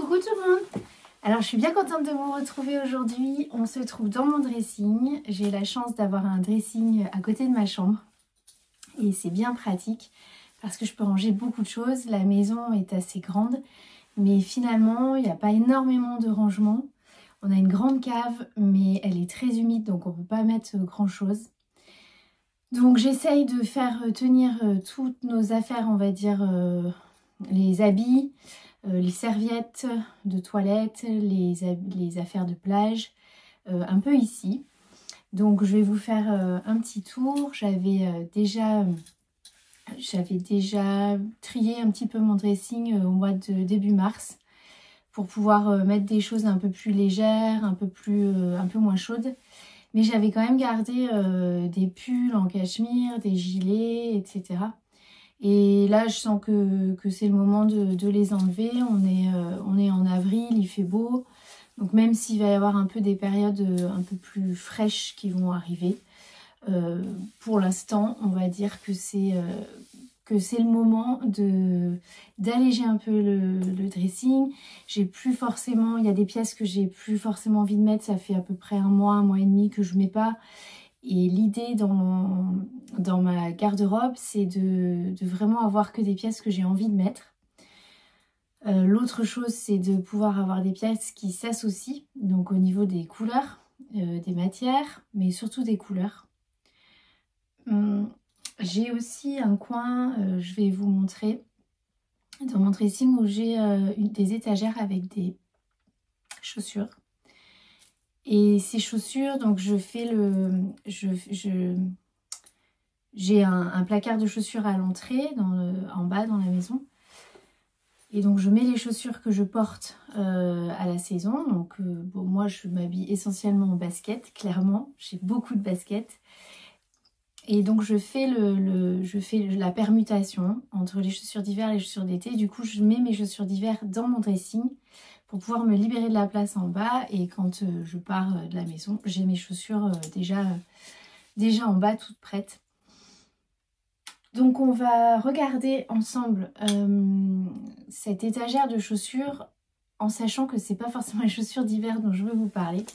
Coucou tout le monde. Alors je suis bien contente de vous retrouver aujourd'hui. On se trouve dans mon dressing. J'ai la chance d'avoir un dressing à côté de ma chambre. Et c'est bien pratique parce que je peux ranger beaucoup de choses. La maison est assez grande. Mais finalement, il n'y a pas énormément de rangement. On a une grande cave, mais elle est très humide, donc on ne peut pas mettre grand chose. Donc j'essaye de faire tenir toutes nos affaires, on va dire les habits, les serviettes de toilette, les affaires de plage, un peu ici. Donc je vais vous faire un petit tour. J'avais déjà trié un petit peu mon dressing au mois de début mars pour pouvoir mettre des choses un peu plus légères, un peu moins chaudes. Mais j'avais quand même gardé des pulls en cachemire, des gilets, etc. Et là, je sens que c'est le moment de les enlever. On est en avril, il fait beau. Donc même s'il va y avoir un peu des périodes un peu plus fraîches qui vont arriver, pour l'instant, on va dire que c'est le moment d'alléger un peu le dressing. J'ai plus forcément, il y a des pièces que j'ai plus forcément envie de mettre. Ça fait à peu près un mois et demi que je ne mets pas. Et l'idée dans ma garde-robe, c'est de vraiment avoir que des pièces que j'ai envie de mettre. L'autre chose, c'est de pouvoir avoir des pièces qui s'associent, donc au niveau des couleurs, des matières, mais surtout des couleurs. J'ai aussi un coin, je vais vous montrer, dans mon dressing où j'ai des étagères avec des chaussures. Et ces chaussures, donc j'ai un placard de chaussures à l'entrée, en bas dans la maison. Et donc je mets les chaussures que je porte à la saison. Donc bon, moi je m'habille essentiellement en basket, clairement. J'ai beaucoup de baskets. Et donc je fais la permutation entre les chaussures d'hiver et les chaussures d'été. Du coup je mets mes chaussures d'hiver dans mon dressing pour pouvoir me libérer de la place en bas. Et quand je pars de la maison, j'ai mes chaussures déjà en bas toutes prêtes. Donc on va regarder ensemble cette étagère de chaussures en sachant que c'est pas forcément les chaussures d'hiver dont je veux vous parler.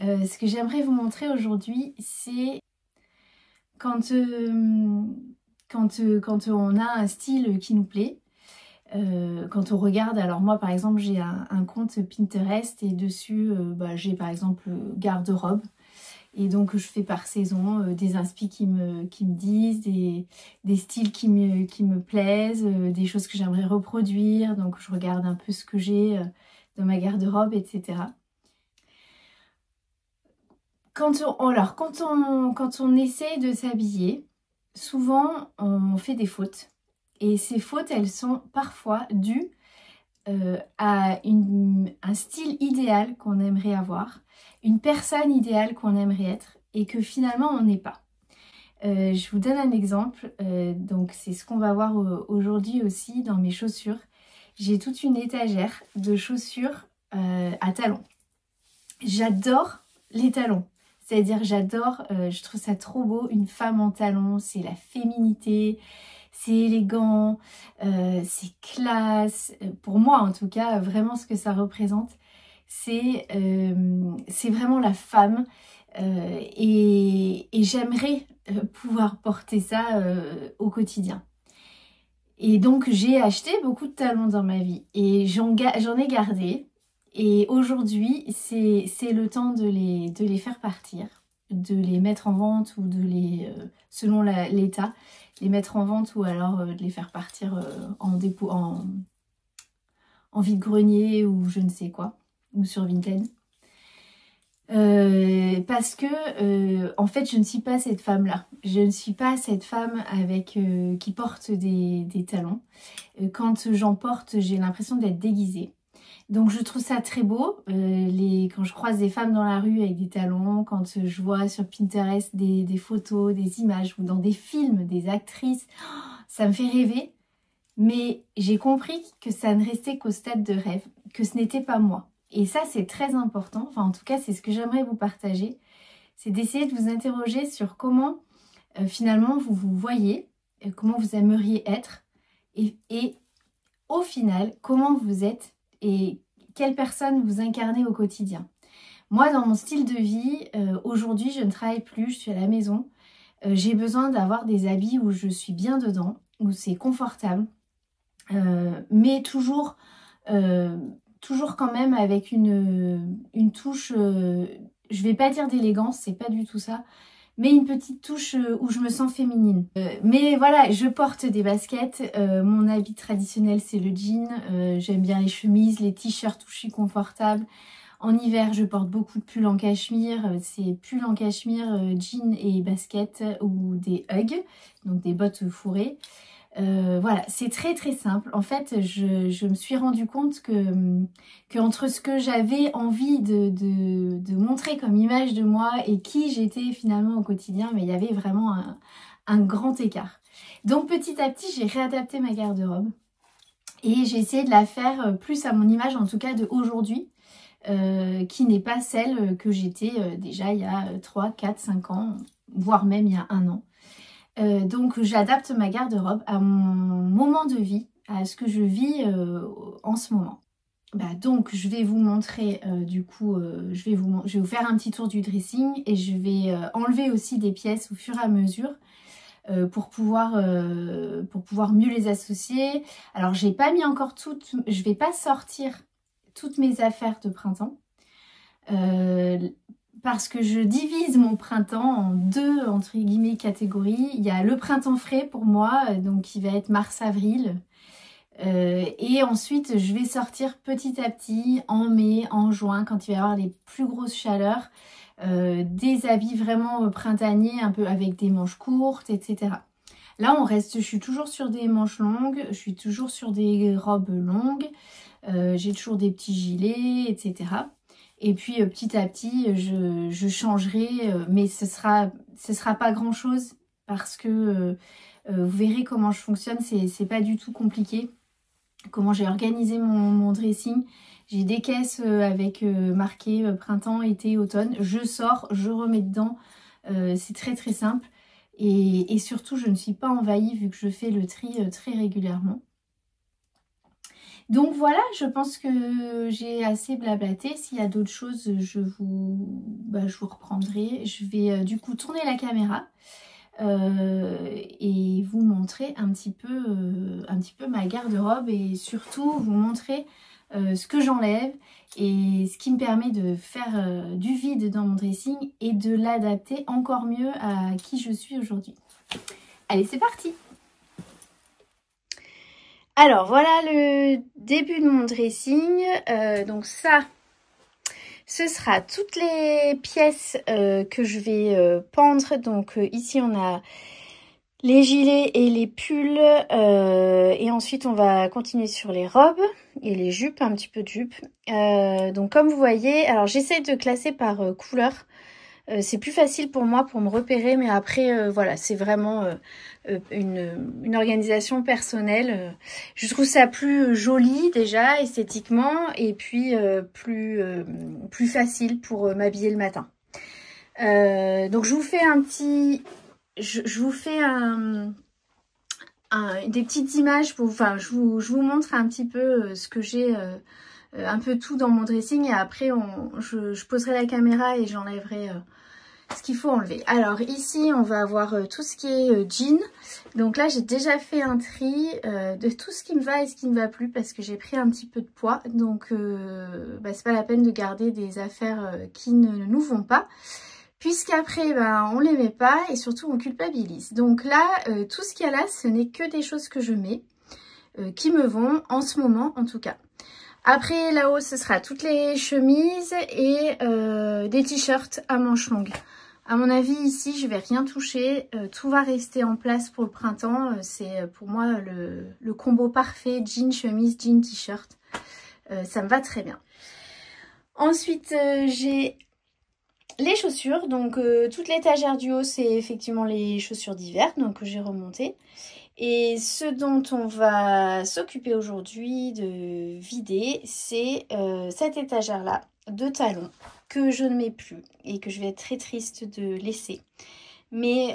Ce que j'aimerais vous montrer aujourd'hui, c'est quand on a un style qui nous plaît, quand on regarde, alors moi par exemple j'ai un compte Pinterest et dessus j'ai par exemple garde-robe. Et donc je fais par saison des inspi qui me disent, des styles qui me plaisent, des choses que j'aimerais reproduire. Donc je regarde un peu ce que j'ai dans ma garde-robe, etc. Quand on essaie de s'habiller, souvent on fait des fautes. Et ces fautes, elles sont parfois dues à un style idéal qu'on aimerait avoir, une personne idéale qu'on aimerait être et que finalement on n'est pas. Je vous donne un exemple, donc c'est ce qu'on va voir aujourd'hui aussi dans mes chaussures. J'ai toute une étagère de chaussures à talons. J'adore les talons, c'est-à-dire j'adore, je trouve ça trop beau, une femme en talons, c'est la féminité. C'est élégant, c'est classe. Pour moi, en tout cas, vraiment ce que ça représente, c'est vraiment la femme. Et j'aimerais pouvoir porter ça au quotidien. Et donc, j'ai acheté beaucoup de talons dans ma vie. Et j'en ai gardé. Et aujourd'hui, c'est le temps de les faire partir, de les mettre en vente ou de selon l'état, les mettre en vente ou alors de les faire partir en dépôt, en vide-grenier ou je ne sais quoi, ou sur Vinted. Parce que en fait je ne suis pas cette femme-là. Je ne suis pas cette femme qui porte des talons. Quand j'en porte, j'ai l'impression d'être déguisée. Donc je trouve ça très beau, quand je croise des femmes dans la rue avec des talons, quand je vois sur Pinterest des photos, des images ou dans des films, des actrices, ça me fait rêver. Mais j'ai compris que ça ne restait qu'au stade de rêve, que ce n'était pas moi. Et ça c'est très important, enfin en tout cas c'est ce que j'aimerais vous partager, c'est d'essayer de vous interroger sur comment finalement vous vous voyez, comment vous aimeriez être et au final comment vous êtes et quelle personne vous incarnez au quotidien. Moi, dans mon style de vie, aujourd'hui, je ne travaille plus, je suis à la maison. J'ai besoin d'avoir des habits où je suis bien dedans, où c'est confortable, mais toujours quand même avec une touche, je vais pas dire d'élégance, c'est pas du tout ça, mais une petite touche où je me sens féminine. Mais voilà, je porte des baskets, mon habit traditionnel c'est le jean, j'aime bien les chemises, les t-shirts où je suis confortable. En hiver, je porte beaucoup de pulls en cachemire, c'est pulls en cachemire, jeans et baskets ou des Ugg, donc des bottes fourrées. Voilà, c'est très très simple. En fait, je me suis rendu compte que entre ce que j'avais envie de montrer comme image de moi et qui j'étais finalement au quotidien, mais il y avait vraiment un grand écart. Donc petit à petit, j'ai réadapté ma garde-robe et j'ai essayé de la faire plus à mon image, en tout cas de aujourd'hui. Qui n'est pas celle que j'étais déjà il y a 3, 4, 5 ans, voire même il y a 1 an. Donc j'adapte ma garde-robe à mon moment de vie, à ce que je vis en ce moment. Donc je vais vous montrer, je vais vous faire un petit tour du dressing et je vais enlever aussi des pièces au fur et à mesure pour pouvoir mieux les associer. Alors j'ai pas mis encore toutes, je vais pas sortir toutes mes affaires de printemps parce que je divise mon printemps en 2 entre guillemets catégories. Il y a le printemps frais pour moi, donc qui va être mars-avril, et ensuite je vais sortir petit à petit en mai, en juin, quand il va y avoir les plus grosses chaleurs, des habits vraiment printaniers, un peu avec des manches courtes, etc. Là je suis toujours sur des manches longues, je suis toujours sur des robes longues, j'ai toujours des petits gilets, etc. Et puis petit à petit, je changerai, mais ce sera pas grand chose parce que vous verrez comment je fonctionne, c'est pas du tout compliqué. Comment j'ai organisé mon dressing. J'ai des caisses avec marqué printemps, été, automne. Je sors, je remets dedans. C'est très très simple. Et surtout, je ne suis pas envahie vu que je fais le tri très régulièrement. Donc voilà, je pense que j'ai assez blablaté. S'il y a d'autres choses, je vous reprendrai. Je vais du coup tourner la caméra et vous montrer un petit peu ma garde-robe et surtout vous montrer ce que j'enlève et ce qui me permet de faire du vide dans mon dressing et de l'adapter encore mieux à qui je suis aujourd'hui. Allez, c'est parti! Alors voilà le début de mon dressing, donc ça, ce sera toutes les pièces que je vais pendre. Donc ici on a les gilets et les pulls, et ensuite on va continuer sur les robes et les jupes, un petit peu de jupes. Donc comme vous voyez, alors j'essaie de classer par couleur. C'est plus facile pour moi pour me repérer, mais après voilà, c'est vraiment une organisation personnelle. Je trouve ça plus joli déjà esthétiquement et puis plus facile pour m'habiller le matin. Donc je vous fais je vous fais des petites images pour, enfin je vous montre un petit peu ce que j'ai, un peu tout dans mon dressing, et après je poserai la caméra et j'enlèverai ce qu'il faut enlever. Alors ici on va avoir tout ce qui est jean. Donc là j'ai déjà fait un tri de tout ce qui me va et ce qui ne va plus parce que j'ai pris un petit peu de poids. Donc c'est pas la peine de garder des affaires qui ne nous vont pas, puisqu'après on les met pas et surtout on culpabilise. Donc là tout ce qu'il y a là, ce n'est que des choses que je mets qui me vont en ce moment en tout cas. Après là-haut ce sera toutes les chemises et des t-shirts à manches longues. À mon avis ici je vais rien toucher, tout va rester en place pour le printemps. C'est pour moi le combo parfait, jean, chemise, jean, t-shirt. Ça me va très bien. Ensuite j'ai les chaussures, donc toute l'étagère du haut c'est effectivement les chaussures d'hiver, donc que j'ai remontées. Et ce dont on va s'occuper aujourd'hui de vider, c'est cette étagère-là de talons que je ne mets plus et que je vais être très triste de laisser. Mais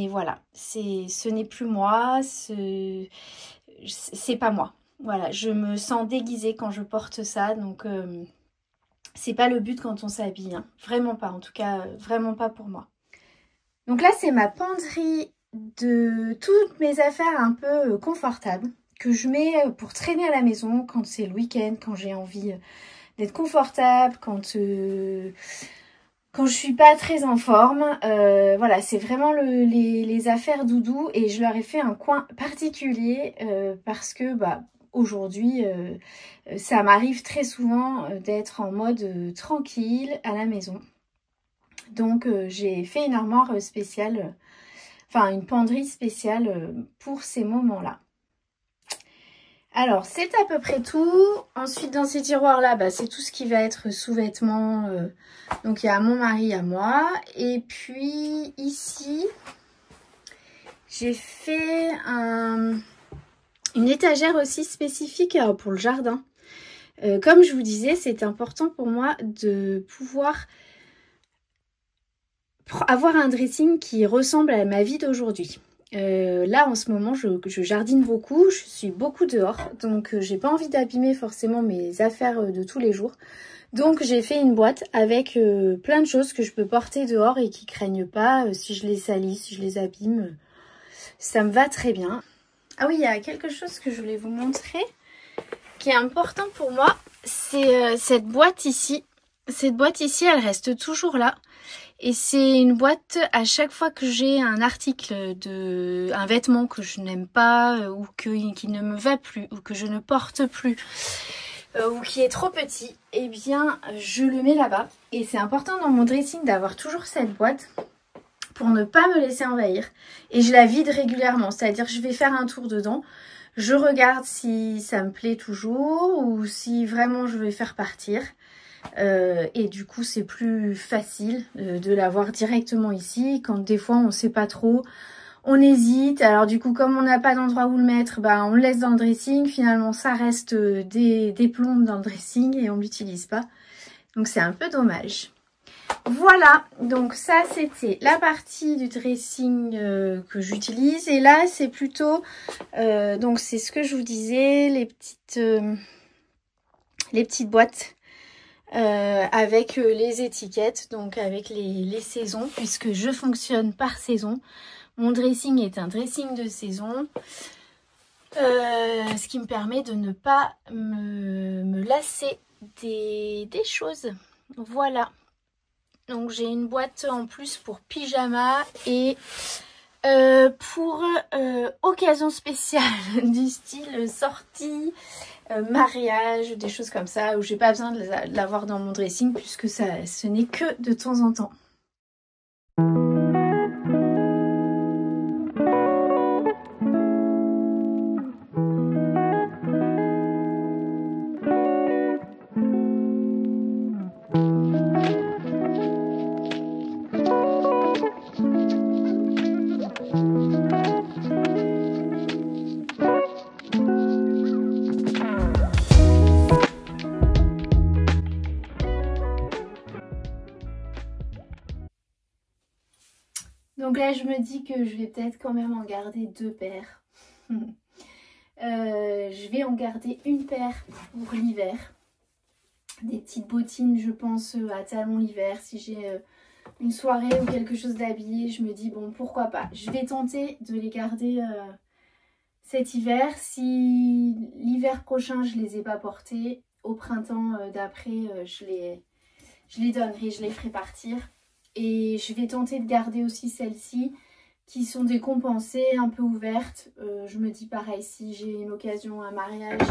voilà, ce n'est plus moi, c'est pas moi. voilà, je me sens déguisée quand je porte ça, donc c'est pas le but quand on s'habille, hein. Vraiment pas, en tout cas, vraiment pas pour moi. Donc là, c'est ma penderie de toutes mes affaires un peu confortables que je mets pour traîner à la maison quand c'est le week-end, quand j'ai envie d'être confortable, quand je suis pas très en forme. Voilà, c'est vraiment les affaires doudou et je leur ai fait un coin particulier parce que bah aujourd'hui ça m'arrive très souvent d'être en mode tranquille à la maison. Donc j'ai fait une armoire spéciale, enfin une penderie spéciale pour ces moments-là. Alors c'est à peu près tout. Ensuite dans ces tiroirs là, bah, c'est tout ce qui va être sous-vêtements. Donc il y a mon mari, à moi. Et puis ici, j'ai fait une étagère aussi spécifique pour le jardin. Comme je vous disais, c'est important pour moi de pouvoir avoir un dressing qui ressemble à ma vie d'aujourd'hui. Là en ce moment je jardine beaucoup, je suis beaucoup dehors, donc j'ai pas envie d'abîmer forcément mes affaires de tous les jours. Donc j'ai fait une boîte avec plein de choses que je peux porter dehors et qui craignent pas si je les salis, si je les abîme. Ça me va très bien. Ah oui, il y a quelque chose que je voulais vous montrer qui est important pour moi, c'est cette boîte ici. Cette boîte ici, elle reste toujours là. Et c'est une boîte, à chaque fois que j'ai un article, un vêtement que je n'aime pas ou qui ne me va plus ou que je ne porte plus ou qui est trop petit, eh bien je le mets là-bas. Et c'est important dans mon dressing d'avoir toujours cette boîte pour ne pas me laisser envahir. Et je la vide régulièrement, c'est-à-dire je vais faire un tour dedans, je regarde si ça me plaît toujours ou si vraiment je vais faire partir. Et du coup c'est plus facile de l'avoir directement ici quand des fois on sait pas trop, on hésite. Alors du coup comme on n'a pas d'endroit où le mettre, bah on le laisse dans le dressing, finalement ça reste des plombes dans le dressing et on l'utilise pas, donc c'est un peu dommage. Voilà, donc ça c'était la partie du dressing que j'utilise. Et là c'est plutôt donc c'est ce que je vous disais, les petites boîtes avec les étiquettes, donc avec les saisons, puisque je fonctionne par saison. Mon dressing est un dressing de saison, ce qui me permet de ne pas me lasser des choses. Voilà, donc j'ai une boîte en plus pour pyjama et pour occasion spéciale du style sortie, mariage, des choses comme ça, où j'ai pas besoin de l'avoir dans mon dressing puisque ce n'est que de temps en temps. Donc là, je me dis que je vais peut-être quand même en garder 2 paires. Je vais en garder une paire pour l'hiver. Des petites bottines, je pense, à talons l'hiver. Si j'ai une soirée ou quelque chose d'habillé, je me dis, bon, pourquoi pas. Je vais tenter de les garder cet hiver. Si l'hiver prochain, je les ai pas portées, au printemps d'après, je les donnerai, je les ferai partir. Et je vais tenter de garder aussi celles-ci qui sont décompensées, un peu ouvertes. Je me dis pareil, si j'ai une occasion, un mariage,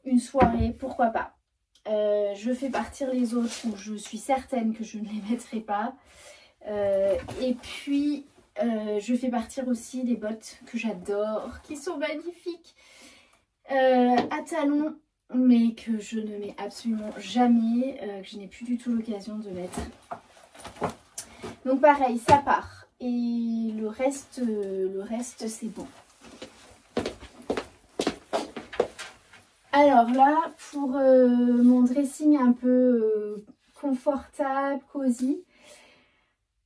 une soirée, pourquoi pas. Je fais partir les autres où je suis certaine que je ne les mettrai pas. Et puis, je fais partir aussi des bottes que j'adore, qui sont magnifiques, à talons, mais que je ne mets absolument jamais, que je n'ai plus du tout l'occasion de mettre. Donc pareil, ça part. Et le reste c'est bon. Alors là, pour mon dressing un peu confortable, cosy,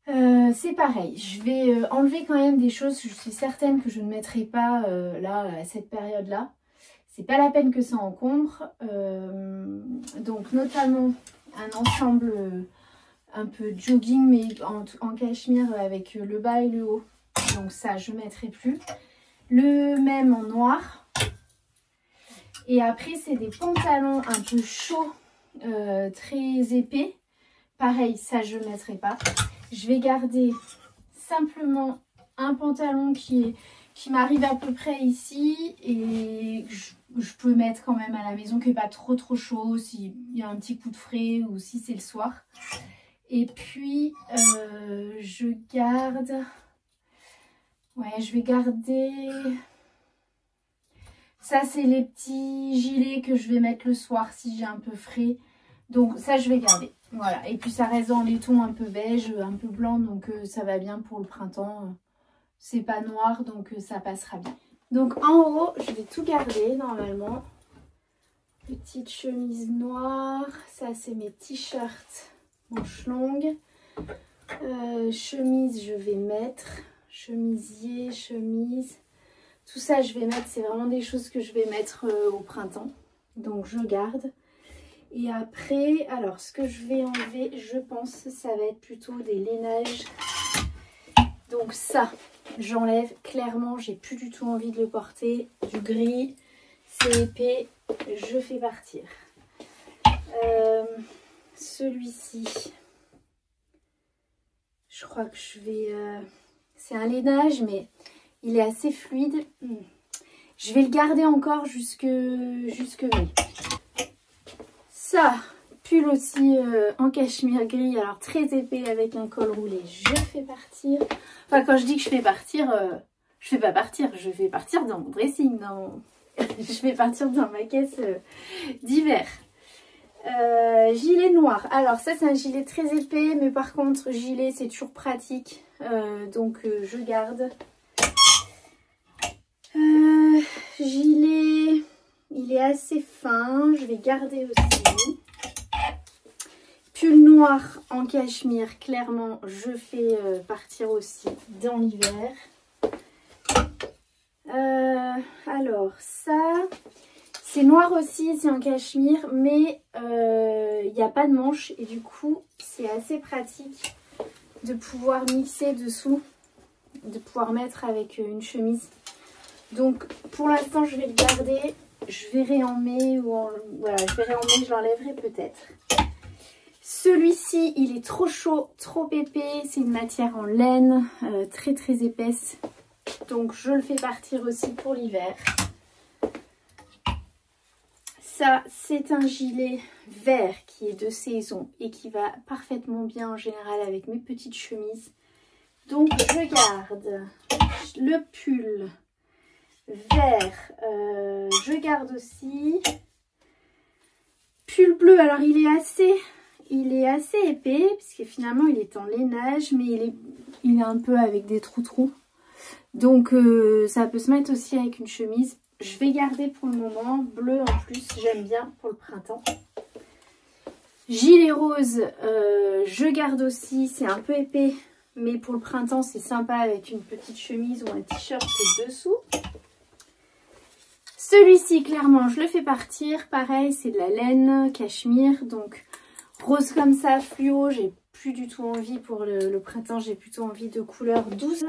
c'est pareil. Je vais enlever quand même des choses. Je suis certaine que je ne mettrai pas là à cette période-là. c'est pas la peine que ça encombre. Donc notamment un ensemble un peu jogging mais en cachemire avec le bas et le haut. Donc ça je ne mettrai plus. Le même en noir. Et après c'est des pantalons un peu chauds, très épais. Pareil, ça je ne mettrai pas. Je vais garder simplement un pantalon qui m'arrive à peu près ici et je peux mettre quand même à la maison, qui n'est pas trop chaud, s'il y a un petit coup de frais ou si c'est le soir. Et puis je garde, ouais, je vais garder, ça c'est les petits gilets que je vais mettre le soir si j'ai un peu frais. Donc ça je vais garder, voilà. Et puis ça reste dans les tons un peu beige, un peu blanc, donc ça va bien pour le printemps. C'est pas noir, donc ça passera bien. Donc en haut, je vais tout garder normalement. Petite chemise noire, ça c'est mes t-shirts manches longues. Chemise, je vais mettre. Chemisier, chemise. Tout ça, je vais mettre, c'est vraiment des choses que je vais mettre au printemps. Donc je garde. Et après, alors ce que je vais enlever, je pense, ça va être plutôt des lainages. Donc ça, j'enlève clairement, j'ai plus du tout envie de le porter. Du gris, c'est épais, je fais partir. Celui-ci, je crois que je vais... c'est un lainage, mais il est assez fluide. Je vais le garder encore jusque mai. Ça, pull aussi en cachemire gris, alors très épais avec un col roulé, je fais partir. Enfin, quand je dis que je fais partir, je fais pas partir, je fais partir dans mon dressing, je fais partir dans ma caisse d'hiver. Gilet noir, alors ça c'est un gilet très épais, mais par contre gilet c'est toujours pratique, donc je garde. Gilet, il est assez fin, je vais garder aussi. Pull noir en cachemire, clairement je fais partir aussi dans l'hiver. Alors ça, c'est noir aussi, c'est en cachemire, mais il n'y a pas de manche et du coup c'est assez pratique de pouvoir mixer dessous, de pouvoir mettre avec une chemise. Donc pour l'instant je vais le garder, je verrai en mai ou voilà, je verrai en mai, je l'enlèverai peut-être. Celui-ci il est trop chaud, trop épais, c'est une matière en laine très épaisse. Donc je le fais partir aussi pour l'hiver. Ça c'est un gilet vert qui est de saison et qui va parfaitement bien en général avec mes petites chemises. Donc je garde le pull vert, je garde aussi. Pull bleu, alors il est assez épais puisque finalement il est en lainage, mais il est un peu avec des trous. Donc ça peut se mettre aussi avec une chemise. Je vais garder pour le moment. Bleu en plus, j'aime bien pour le printemps. Gilet rose, je garde aussi. C'est un peu épais, mais pour le printemps c'est sympa avec une petite chemise ou un t-shirt dessous. Celui-ci, clairement, je le fais partir. Pareil, c'est de la laine, cachemire. Donc rose comme ça, fluo, j'ai plus du tout envie pour le printemps. J'ai plutôt envie de couleur douce.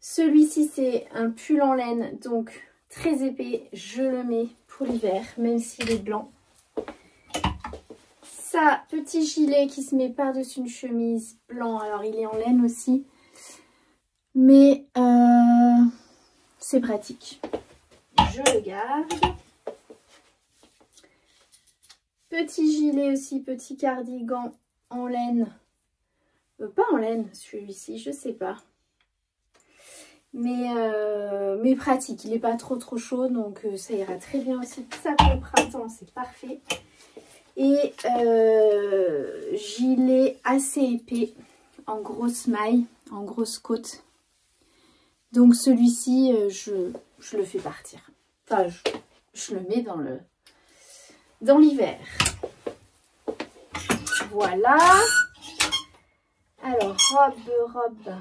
Celui-ci c'est un pull en laine, donc très épais, je le mets pour l'hiver, même s'il est blanc. Ça, petit gilet qui se met par-dessus une chemise blanc, alors il est en laine aussi, mais c'est pratique. Je le garde. Petit gilet aussi, petit cardigan en laine, pas en laine celui-ci, je sais pas. Mais pratique, il n'est pas trop chaud, donc ça ira très bien aussi. Ça pour le printemps, c'est parfait. Et gilet assez épais, en grosse maille, en grosse côte. Donc celui-ci, je le fais partir. Enfin, je le mets dans l'hiver. Voilà. Alors, robe.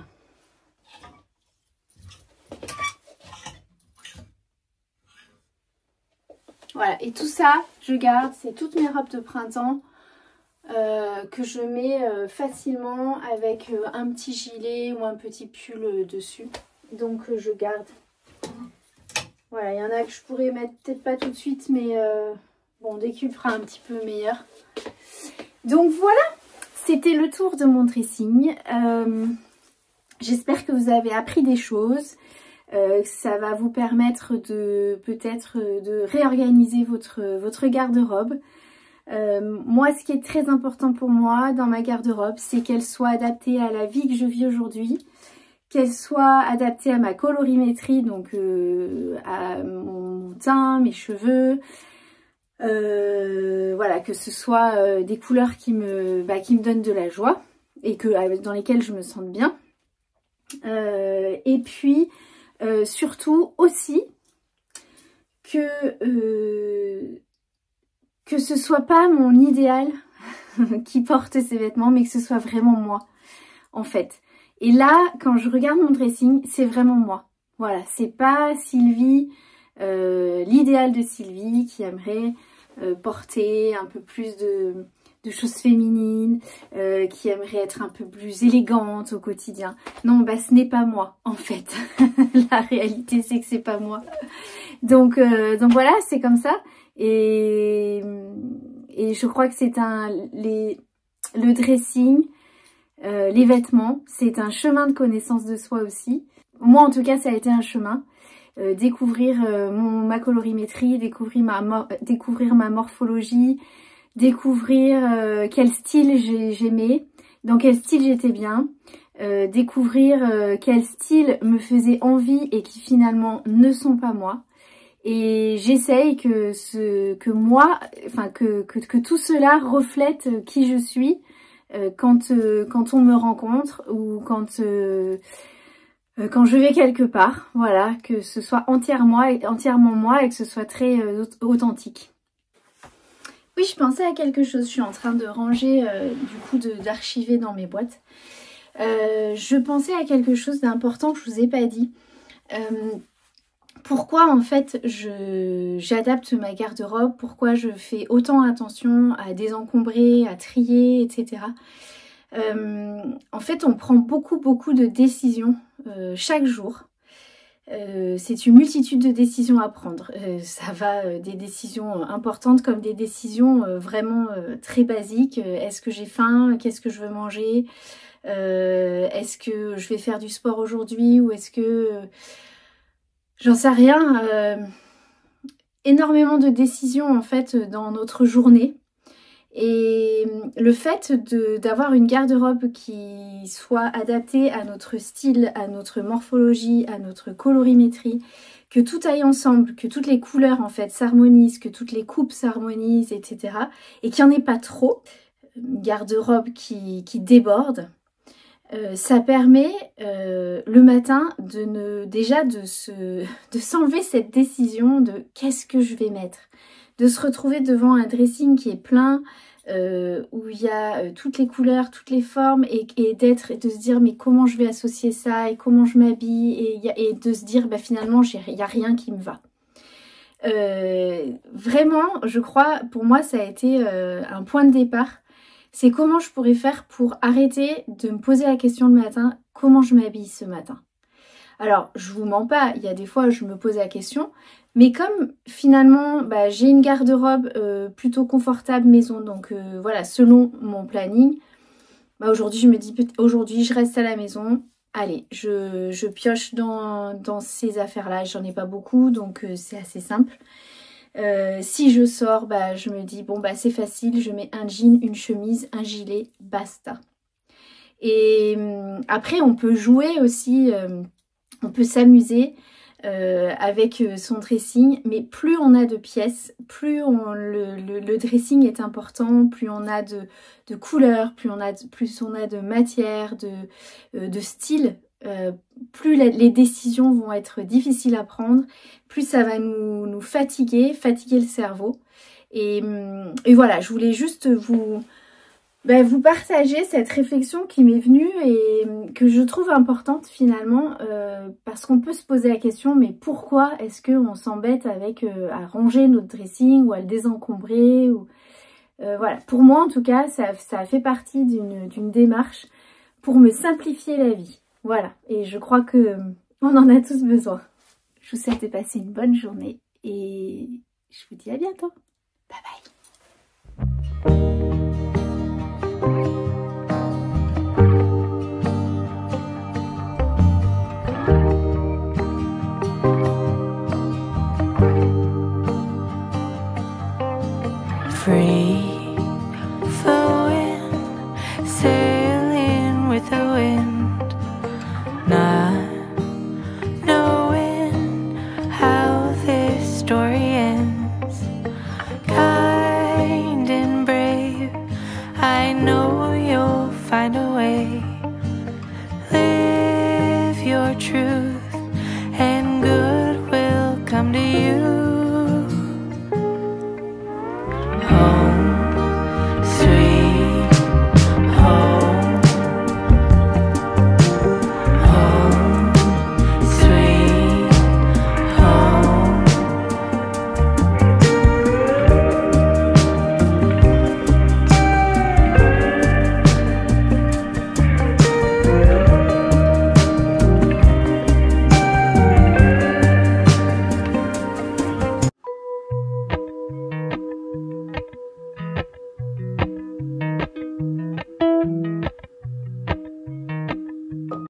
Voilà, et tout ça, je garde, c'est toutes mes robes de printemps que je mets facilement avec un petit gilet ou un petit pull dessus. Donc je garde. Voilà, il y en a que je pourrais mettre peut-être pas tout de suite, mais bon, dès qu'il fera un petit peu meilleur. Donc voilà, c'était le tour de mon dressing. J'espère que vous avez appris des choses. Ça va vous permettre de peut-être de réorganiser votre garde-robe. Moi, ce qui est très important pour moi dans ma garde-robe, c'est qu'elle soit adaptée à la vie que je vis aujourd'hui, qu'elle soit adaptée à ma colorimétrie, donc à mon teint, mes cheveux, voilà, que ce soit des couleurs qui me donnent de la joie et dans lesquelles je me sente bien. Et puis surtout aussi que ce soit pas mon idéal qui porte ces vêtements, mais que ce soit vraiment moi, en fait. Et là, quand je regarde mon dressing, c'est vraiment moi. Voilà, c'est pas Sylvie, l'idéal de Sylvie qui aimerait porter un peu plus de choses féminines, qui aimerait être un peu plus élégante au quotidien. Non, bah ce n'est pas moi, en fait. La réalité, c'est que c'est pas moi. Donc voilà, c'est comme ça. Et je crois que c'est le dressing, les vêtements, c'est un chemin de connaissance de soi aussi. Moi, en tout cas, ça a été un chemin. Découvrir ma colorimétrie, découvrir ma morphologie, découvrir quel style j'aimais, dans quel style j'étais bien, découvrir quel style me faisait envie et qui finalement ne sont pas moi. Et j'essaye que tout cela reflète qui je suis quand on me rencontre ou quand je vais quelque part. Voilà, que ce soit entièrement moi et que ce soit très authentique. Oui, je pensais à quelque chose. Je suis en train de ranger, d'archiver dans mes boîtes. Je pensais à quelque chose d'important que je vous ai pas dit. Pourquoi en fait j'adapte ma garde-robe, pourquoi je fais autant attention à désencombrer, à trier, etc. En fait, on prend beaucoup de décisions chaque jour. C'est une multitude de décisions à prendre. Ça va des décisions importantes comme des décisions vraiment très basiques. Est-ce que j'ai faim? Qu'est-ce que je veux manger? Est-ce que je vais faire du sport aujourd'hui? Ou est-ce que... j'en sais rien. Énormément de décisions en fait dans notre journée. Et le fait d'avoir une garde-robe qui soit adaptée à notre style, à notre morphologie, à notre colorimétrie, que tout aille ensemble, que toutes les couleurs en fait s'harmonisent, que toutes les coupes s'harmonisent, etc. Et qu'il n'y en ait pas trop, une garde-robe qui déborde, ça permet le matin de s'enlever cette décision de qu'est-ce que je vais mettre, de se retrouver devant un dressing qui est plein, où il y a toutes les couleurs, toutes les formes, et de se dire mais comment je vais associer ça et comment je m'habille, et de se dire bah, finalement il n'y a rien qui me va. Vraiment, je crois, pour moi ça a été un point de départ. C'est comment je pourrais faire pour arrêter de me poser la question le matin, comment je m'habille ce matin. Alors, je vous mens pas, il y a des fois je me pose la question, mais comme finalement j'ai une garde-robe plutôt confortable maison, donc voilà, selon mon planning, aujourd'hui je me dis, aujourd'hui je reste à la maison, allez, je pioche dans ces affaires-là, j'en ai pas beaucoup, donc c'est assez simple. Si je sors, je me dis bon c'est facile, je mets un jean, une chemise, un gilet, basta. Et après on peut jouer aussi, on peut s'amuser avec son dressing, mais plus on a de pièces, plus le dressing est important, plus on a de couleurs, plus on a de matière, de style. Plus les décisions vont être difficiles à prendre, plus ça va nous fatiguer le cerveau. Et voilà, je voulais juste vous vous partager cette réflexion qui m'est venue et que je trouve importante finalement parce qu'on peut se poser la question mais pourquoi est-ce qu'on s'embête avec à ranger notre dressing ou à le désencombrer ou, voilà, pour moi en tout cas ça fait partie d'une démarche pour me simplifier la vie, voilà, et je crois que on en a tous besoin. Je vous souhaite de passer une bonne journée et je vous dis à bientôt. Bye bye. Free flowing, sailing with the wind, not knowing how this story ends. Kind and brave, I know you'll find a way. Live your truth and good will come to you.